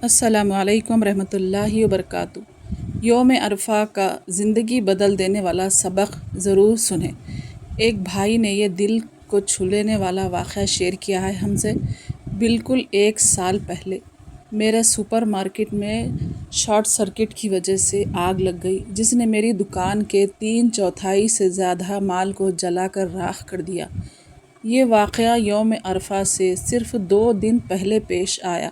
السلام علیکم رحمۃ اللہ وبرکاتہ۔ یوم عرفہ کا زندگی بدل دینے والا سبق ضرور سنیں۔ ایک بھائی نے یہ دل کو چھو لینے والا واقعہ شیئر کیا ہے ہم سے۔ بالکل 1 سال پہلے میرے سپر مارکیٹ میں شارٹ سرکٹ کی وجہ سے آگ لگ گئی، جس نے میری دکان کے 3/4 سے زیادہ مال کو جلا کر راکھ کر دیا۔ یہ واقعہ یوم عرفہ سے صرف 2 دن پہلے پیش آیا۔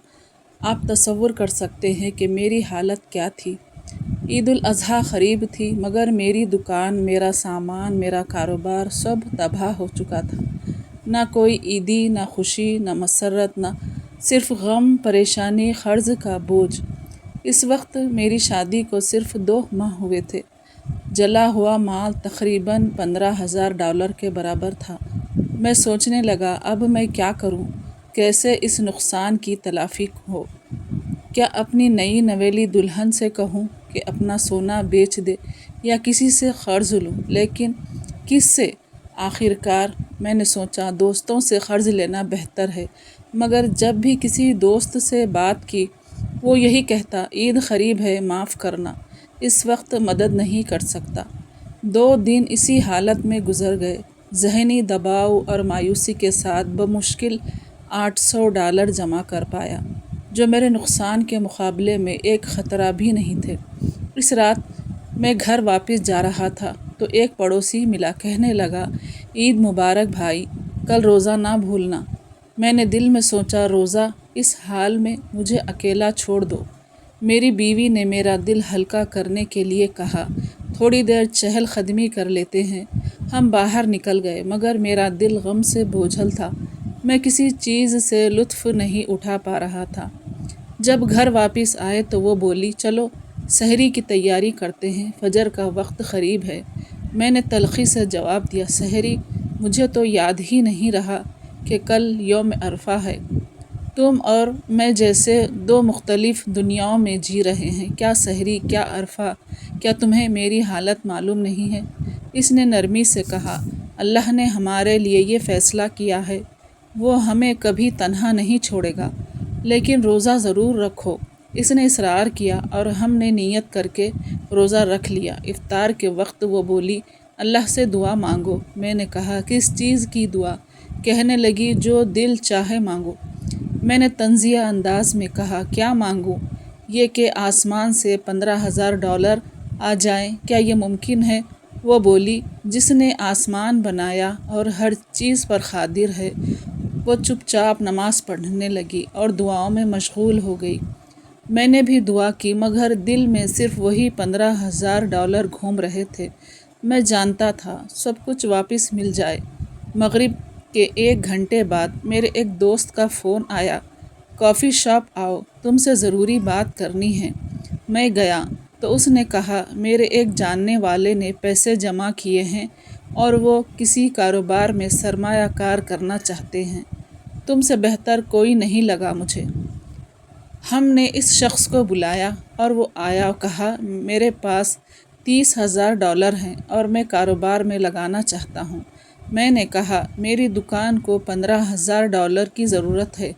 آپ تصور کر سکتے ہیں کہ میری حالت کیا تھی۔ عید الاضحیٰ قریب تھی، مگر میری دکان، میرا سامان، میرا کاروبار سب تباہ ہو چکا تھا۔ نہ کوئی عیدی، نہ خوشی، نہ مسرت، نہ صرف غم، پریشانی، قرض کا بوجھ۔ اس وقت میری شادی کو صرف 2 ماہ ہوئے تھے۔ جلا ہوا مال تقریباً $15,000 کے برابر تھا۔ میں سوچنے لگا، اب میں کیا کروں؟ کیسے اس نقصان کی تلافی ہو؟ کیا اپنی نئی نویلی دلہن سے کہوں کہ اپنا سونا بیچ دے یا کسی سے قرض لوں؟ لیکن کس سے؟ آخر کار میں نے سوچا دوستوں سے قرض لینا بہتر ہے، مگر جب بھی کسی دوست سے بات کی وہ یہی کہتا، عید قریب ہے، معاف کرنا، اس وقت مدد نہیں کر سکتا۔ 2 دن اسی حالت میں گزر گئے، ذہنی دباؤ اور مایوسی کے ساتھ بمشکل $800 جمع کر پایا، جو میرے نقصان کے مقابلے میں ایک خطرہ بھی نہیں تھے۔ اس رات میں گھر واپس جا رہا تھا تو ایک پڑوسی ملا، کہنے لگا، عید مبارک بھائی، کل روزہ نہ بھولنا۔ میں نے دل میں سوچا، روزہ؟ اس حال میں مجھے اکیلا چھوڑ دو۔ میری بیوی نے میرا دل ہلکا کرنے کے لیے کہا، تھوڑی دیر چہل قدمی کر لیتے ہیں۔ ہم باہر نکل گئے، مگر میرا دل غم سے بوجھل تھا۔ میں کسی چیز سے لطف نہیں اٹھا پا رہا تھا۔ جب گھر واپس آئے تو وہ بولی، چلو سحری کی تیاری کرتے ہیں، فجر کا وقت قریب ہے۔ میں نے تلخی سے جواب دیا، سحری؟ مجھے تو یاد ہی نہیں رہا کہ کل یوم عرفہ ہے۔ تم اور میں جیسے 2 مختلف دنیاؤں میں جی رہے ہیں۔ کیا سحری، کیا عرفہ؟ کیا تمہیں میری حالت معلوم نہیں ہے؟ اس نے نرمی سے کہا، اللہ نے ہمارے لیے یہ فیصلہ کیا ہے، وہ ہمیں کبھی تنہا نہیں چھوڑے گا، لیکن روزہ ضرور رکھو۔ اس نے اصرار کیا اور ہم نے نیت کر کے روزہ رکھ لیا۔ افطار کے وقت وہ بولی، اللہ سے دعا مانگو۔ میں نے کہا، کس چیز کی دعا؟ کہنے لگی، جو دل چاہے مانگو۔ میں نے طنزیہ انداز میں کہا، کیا مانگوں؟ یہ کہ آسمان سے $15,000 آ جائیں، کیا یہ ممکن ہے؟ وہ بولی، جس نے آسمان بنایا اور ہر چیز پر قادر ہے۔ وہ چپ چاپ نماز پڑھنے لگی اور دعاؤں میں مشغول ہو گئی۔ میں نے بھی دعا کی، مگر دل میں صرف وہی $15,000 گھوم رہے تھے۔ میں جانتا تھا سب کچھ واپس مل جائے۔ مغرب کے 1 گھنٹے بعد میرے ایک دوست کا فون آیا، کافی شاپ آؤ، تم سے ضروری بات کرنی ہے۔ میں گیا تو اس نے کہا، میرے ایک جاننے والے نے پیسے جمع کیے ہیں اور وہ کسی کاروبار میں سرمایہ کار کرنا چاہتے ہیں۔ تم سے بہتر کوئی نہیں لگا مجھے۔ ہم نے اس شخص کو بلایا اور وہ آیا اور کہا، میرے پاس $30,000 ہیں اور میں کاروبار میں لگانا چاہتا ہوں۔ میں نے کہا، میری دکان کو $15,000 کی ضرورت ہے،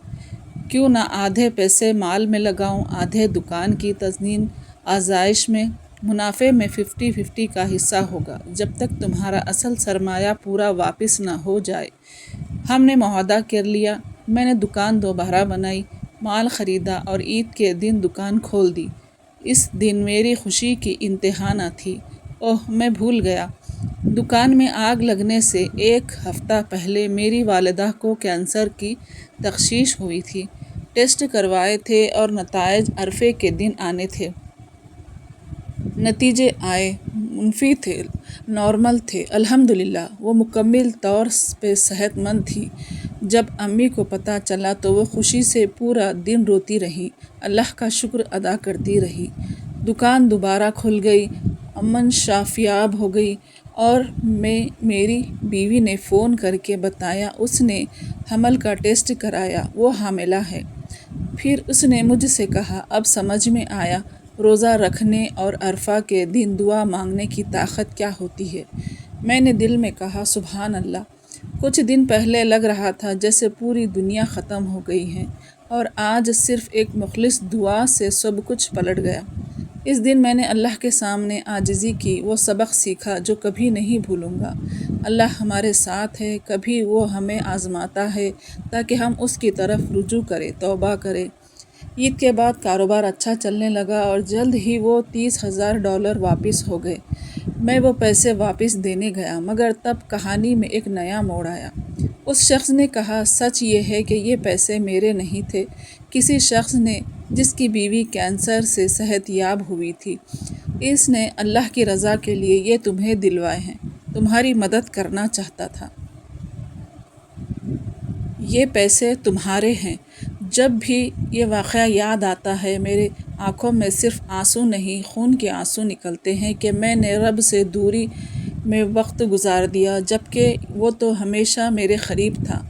کیوں نہ آدھے پیسے مال میں لگاؤں، آدھے دکان کی تزئین آرائش میں۔ منافع میں 50-50 کا حصہ ہوگا، جب تک تمہارا اصل سرمایہ پورا واپس نہ ہو جائے۔ ہم نے معاہدہ کر لیا۔ میں نے دکان دوبارہ بنائی، مال خریدا اور عید کے دن دکان کھول دی۔ اس دن میری خوشی کی انتہا نہ تھی۔ اوہ، میں بھول گیا، دکان میں آگ لگنے سے 1 ہفتہ پہلے میری والدہ کو کینسر کی تشخیص ہوئی تھی۔ ٹیسٹ کروائے تھے اور نتائج عرفے کے دن آنے تھے۔ نتیجے آئے، منفی تھے، نارمل تھے۔ الحمدللہ وہ مکمل طور پہ صحت مند تھی۔ جب امی کو پتہ چلا تو وہ خوشی سے پورا دن روتی رہیں، اللہ کا شکر ادا کرتی رہی۔ دکان دوبارہ کھل گئی، امن شافیاب ہو گئی اور میری بیوی نے فون کر کے بتایا، اس نے حمل کا ٹیسٹ کرایا، وہ حاملہ ہے۔ پھر اس نے مجھ سے کہا، اب سمجھ میں آیا روزہ رکھنے اور عرفہ کے دن دعا مانگنے کی طاقت کیا ہوتی ہے۔ میں نے دل میں کہا، سبحان اللہ۔ کچھ دن پہلے لگ رہا تھا جیسے پوری دنیا ختم ہو گئی ہے اور آج صرف ایک مخلص دعا سے سب کچھ پلٹ گیا۔ اس دن میں نے اللہ کے سامنے عاجزی کی، وہ سبق سیکھا جو کبھی نہیں بھولوں گا۔ اللہ ہمارے ساتھ ہے، کبھی وہ ہمیں آزماتا ہے تاکہ ہم اس کی طرف رجوع کریں، توبہ کریں۔ عید کے بعد کاروبار اچھا چلنے لگا اور جلد ہی وہ $30,000 واپس ہو گئے۔ میں وہ پیسے واپس دینے گیا، مگر تب کہانی میں ایک نیا موڑ آیا۔ اس شخص نے کہا، سچ یہ ہے کہ یہ پیسے میرے نہیں تھے، کسی شخص نے جس کی بیوی کینسر سے صحت یاب ہوئی تھی، اس نے اللہ کی رضا کے لیے یہ تمہیں دلوائے ہیں، تمہاری مدد کرنا چاہتا تھا۔ یہ پیسے تمہارے ہیں۔ جب بھی یہ واقعہ یاد آتا ہے، میرے آنکھوں میں صرف آنسو نہیں، خون کے آنسو نکلتے ہیں کہ میں نے رب سے دوری میں وقت گزار دیا، جبکہ وہ تو ہمیشہ میرے قریب تھا۔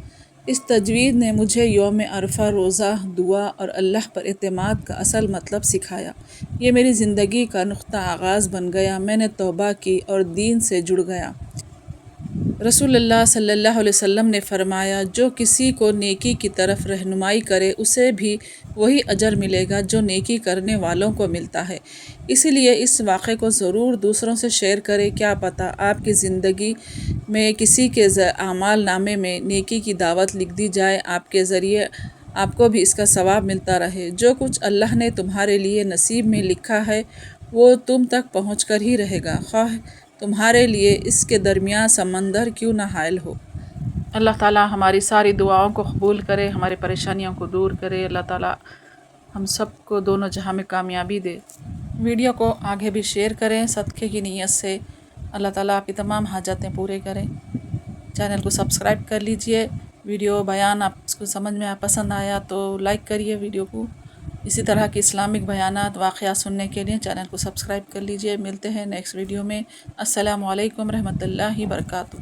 اس تجوید نے مجھے یوم عرفہ، روزہ، دعا اور اللہ پر اعتماد کا اصل مطلب سکھایا۔ یہ میری زندگی کا نقطہ آغاز بن گیا۔ میں نے توبہ کی اور دین سے جڑ گیا۔ رسول اللہ صلی اللہ علیہ وسلم نے فرمایا، جو کسی کو نیکی کی طرف رہنمائی کرے اسے بھی وہی اجر ملے گا جو نیکی کرنے والوں کو ملتا ہے۔ اسی لیے اس واقعے کو ضرور دوسروں سے شیئر کریں۔ کیا پتہ آپ کی زندگی میں کسی کے اعمال نامے میں نیکی کی دعوت لکھ دی جائے، آپ کے ذریعے آپ کو بھی اس کا ثواب ملتا رہے۔ جو کچھ اللہ نے تمہارے لیے نصیب میں لکھا ہے وہ تم تک پہنچ کر ہی رہے گا، خواہ تمہارے لیے اس کے درمیان سمندر کیوں نہ حائل ہو۔ اللہ تعالیٰ ہماری ساری دعاؤں کو قبول کرے، ہماری پریشانیوں کو دور کرے۔ اللہ تعالیٰ ہم سب کو دونوں جہاں میں کامیابی دے۔ ویڈیو کو آگے بھی شیئر کریں صدقے کی نیت سے۔ اللہ تعالیٰ آپ کی تمام حاجتیں پورے کریں۔ چینل کو سبسکرائب کر لیجئے۔ ویڈیو بیان آپ کو سمجھ میں پسند آیا تو لائک کریے ویڈیو کو۔ اسی طرح کی اسلامک بیانات، واقعات سننے کے لیے چینل کو سبسکرائب کر لیجئے۔ ملتے ہیں نیکسٹ ویڈیو میں۔ السلام علیکم رحمۃ اللہ وبرکاتہ۔